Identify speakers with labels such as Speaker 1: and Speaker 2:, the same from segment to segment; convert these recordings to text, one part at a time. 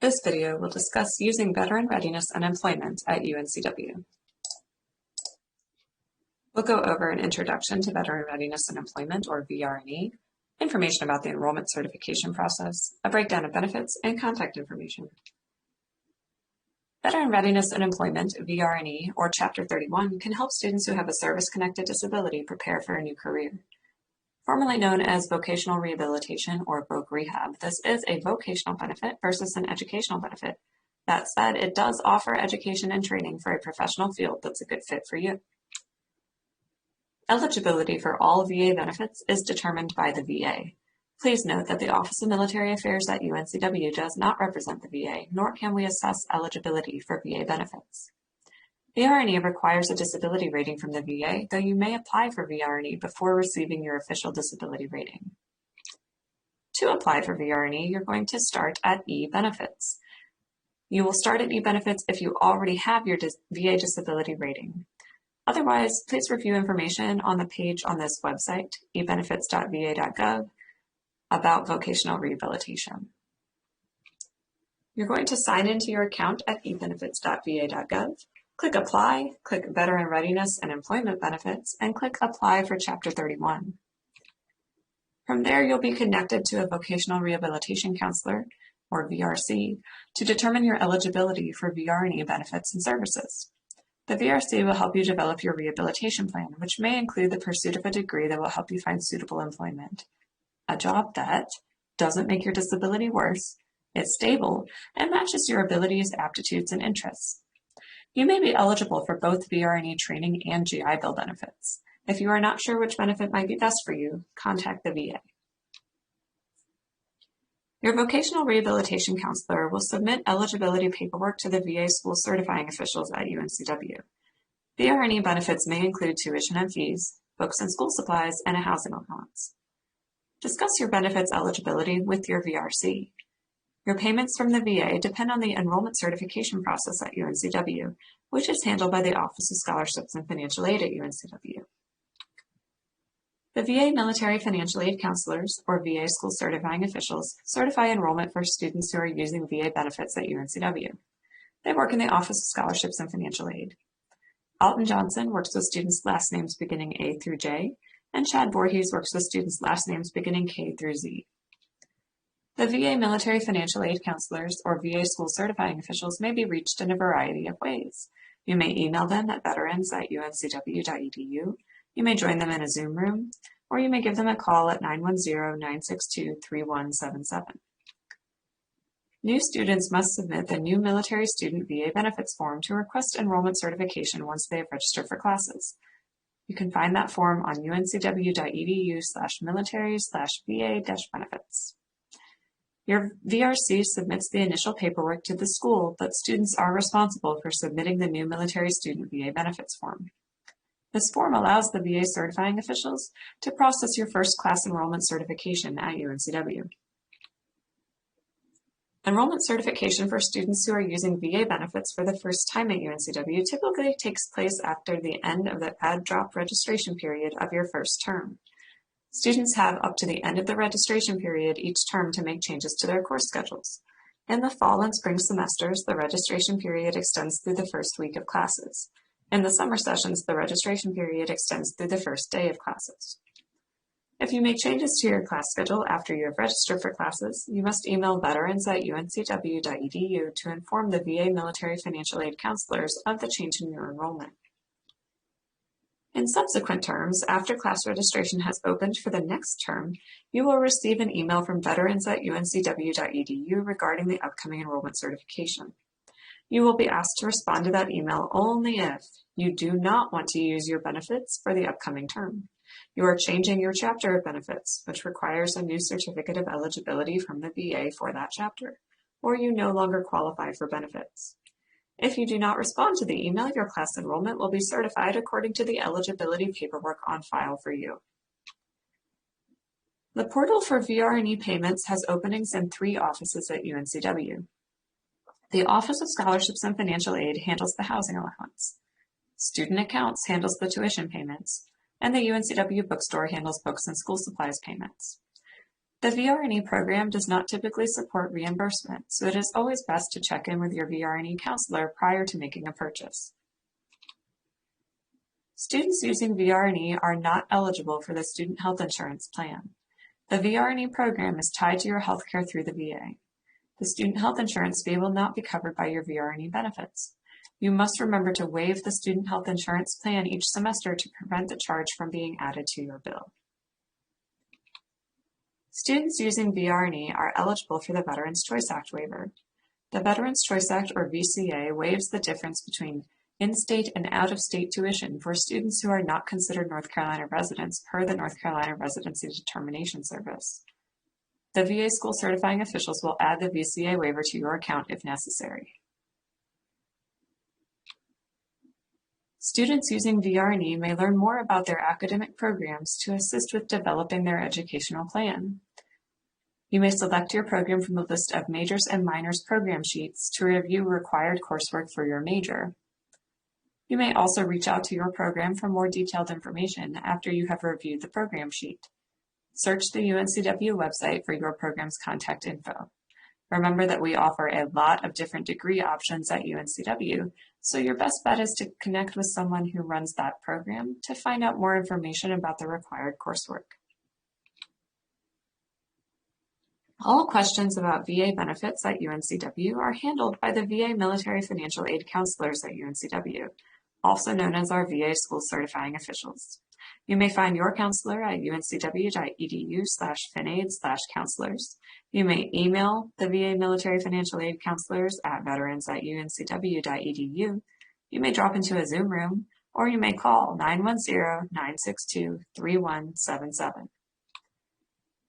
Speaker 1: This video will discuss using Veteran Readiness and Employment at UNCW. We'll go over an introduction to Veteran Readiness and Employment, or VRE, information about the enrollment certification process, a breakdown of benefits, and contact information. Veteran Readiness and Employment, VRE, or Chapter 31, can help students who have a service-connected disability prepare for a new career. Formerly known as vocational rehabilitation or voc rehab, this is a vocational benefit versus an educational benefit. That said, it does offer education and training for a professional field that's a good fit for you. Eligibility for all VA benefits is determined by the VA. Please note that the Office of Military Affairs at UNCW does not represent the VA, nor can we assess eligibility for VA benefits. VRE requires a disability rating from the VA, though you may apply for VRE before receiving your official disability rating. To apply for VRE, you're going to start at E-Benefits. You will start at E-Benefits if you already have your VA disability rating. Otherwise, please review information on the page on this website, ebenefits.va.gov, about vocational rehabilitation. You're going to sign into your account at ebenefits.va.gov. Click Apply, click Veteran Readiness and Employment Benefits, and click Apply for Chapter 31. From there, you'll be connected to a Vocational Rehabilitation Counselor, or VRC, to determine your eligibility for VRE benefits and services. The VRC will help you develop your rehabilitation plan, which may include the pursuit of a degree that will help you find suitable employment. A job that doesn't make your disability worse, is stable, and matches your abilities, aptitudes, and interests. You may be eligible for both VRE training and GI Bill benefits. If you are not sure which benefit might be best for you, contact the VA. Your vocational rehabilitation counselor will submit eligibility paperwork to the VA school certifying officials at UNCW. VRE benefits may include tuition and fees, books and school supplies, and a housing allowance. Discuss your benefits eligibility with your VRC. Your payments from the VA depend on the enrollment certification process at UNCW, which is handled by the Office of Scholarships and Financial Aid at UNCW. The VA Military Financial Aid Counselors, or VA School Certifying Officials, certify enrollment for students who are using VA benefits at UNCW. They work in the Office of Scholarships and Financial Aid. Alton Johnson works with students' last names beginning A through J, and Chad Voorhees works with students' last names beginning K through Z. The VA Military Financial Aid Counselors, or VA School Certifying Officials, may be reached in a variety of ways. You may email them at veterans@uncw.edu, you may join them in a Zoom room, or you may give them a call at 910-962-3177. New students must submit the new Military Student VA Benefits form to request enrollment certification once they have registered for classes. You can find that form on uncw.edu/military/VA-benefits. Your VRC submits the initial paperwork to the school, but students are responsible for submitting the new Military Student VA Benefits form. This form allows the VA certifying officials to process your first class enrollment certification at UNCW. Enrollment certification for students who are using VA benefits for the first time at UNCW typically takes place after the end of the add-drop registration period of your first term. Students have up to the end of the registration period each term to make changes to their course schedules. In the fall and spring semesters, the registration period extends through the first week of classes. In the summer sessions, the registration period extends through the first day of classes. If you make changes to your class schedule after you have registered for classes, you must email veterans@uncw.edu to inform the VA Military Financial Aid Counselors of the change in your enrollment. In subsequent terms, after class registration has opened for the next term, you will receive an email from veterans@uncw.edu regarding the upcoming enrollment certification. You will be asked to respond to that email only if you do not want to use your benefits for the upcoming term. You are changing your chapter of benefits, which requires a new certificate of eligibility from the VA for that chapter, or you no longer qualify for benefits. If you do not respond to the email, your class enrollment will be certified according to the eligibility paperwork on file for you. The portal for VRE payments has openings in 3 offices at UNCW. The Office of Scholarships and Financial Aid handles the housing allowance. Student Accounts handles the tuition payments, and the UNCW bookstore handles books and school supplies payments. The VRE program does not typically support reimbursement, so it is always best to check in with your VRE counselor prior to making a purchase. Students using VRE are not eligible for the Student Health Insurance Plan. The VRE program is tied to your healthcare through the VA. The Student Health Insurance fee will not be covered by your VRE benefits. You must remember to waive the Student Health Insurance Plan each semester to prevent the charge from being added to your bill. Students using VRE are eligible for the Veterans Choice Act waiver. The Veterans Choice Act, or VCA, waives the difference between in-state and out-of-state tuition for students who are not considered North Carolina residents per the North Carolina Residency Determination Service. The VA school certifying officials will add the VCA waiver to your account if necessary. Students using VRE may learn more about their academic programs to assist with developing their educational plan. You may select your program from the list of majors and minors program sheets to review required coursework for your major. You may also reach out to your program for more detailed information after you have reviewed the program sheet. Search the UNCW website for your program's contact info. Remember that we offer a lot of different degree options at UNCW, so your best bet is to connect with someone who runs that program to find out more information about the required coursework. All questions about VA benefits at UNCW are handled by the VA Military Financial Aid Counselors at UNCW, also known as our VA School Certifying Officials. You may find your counselor at uncw.edu/finaid/counselors. You may email the VA Military Financial Aid Counselors at veterans@uncw.edu. You may drop into a Zoom room, or you may call 910-962-3177.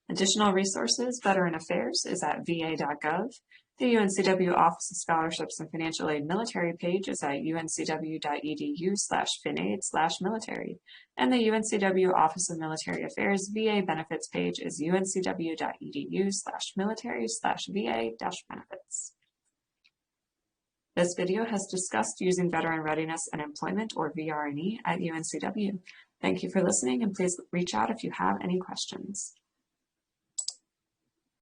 Speaker 1: Additional resources, Veteran Affairs is at va.gov. The UNCW Office of Scholarships and Financial Aid Military page is at uncw.edu/finaid/military. And the UNCW Office of Military Affairs VA Benefits page is uncw.edu/military/va-benefits. This video has discussed using Veteran Readiness and Employment, or VRE, at UNCW. Thank you for listening, and please reach out if you have any questions.